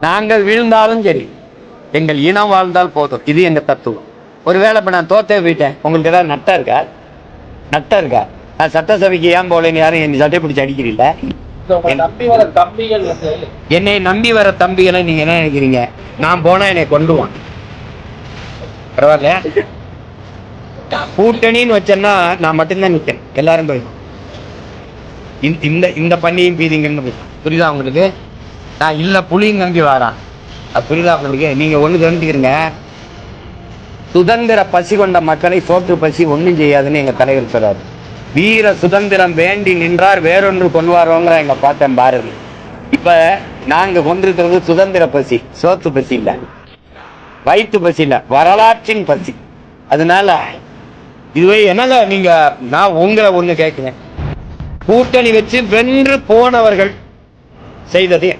நாங்கள் வீழ்ந்தாலும் சரி, எங்கள் இனம் வாழ்ந்தால் போதும். இது எங்க தத்துவம். ஒருவேளை இப்ப நான் தோத்தே போயிட்டேன், உங்களுக்கு ஏதாவது நட்டா இருக்கா? நான் சட்டசபைக்கு ஏன் போலேன்னு யாரும் என் சட்டை பிடிச்சி அடிக்கிறீங்களா? என்னை நம்பி வர தம்பிகளை நீங்க என்ன நினைக்கிறீங்க? நான் போனா என்னை கொண்டுவான். பரவாயில்ல, கூட்டணின்னு வச்சேன்னா நான் மட்டும்தான் நிற்கிறேன். எல்லாரும் போய் இந்த பண்ணியும் பீதிங்கன்னு புரியுதா உங்களுக்கு? நான் இல்ல புளியும் நம்பி வரான். அது புரியுதா உங்களுக்கு? நீங்க ஒண்ணு தெரிஞ்சுக்கிறீங்க, சுதந்திர பசி கொண்ட மக்களை சோற்று பசி ஒண்ணும் செய்யாதுன்னு எங்க தலைவர் சொல்றாரு. வீர சுதந்திரம் வேண்டி நின்றார் வேறொன்று கொள்வாரோங்கிற எங்க பார்த்தேன் பாரதி. இப்ப நாங்க கொண்டிருக்கிறது சுதந்திர பசி, சோத்து பசி இல்ல, வயிற்று பசி இல்ல, வரலாற்றின் பசி. அதனால இதுவே என்னங்க, நீங்க நான் உங்களை ஒண்ணு கேட்கிறேன், கூட்டணி வச்சு வென்று போனவர்கள் செய்ததே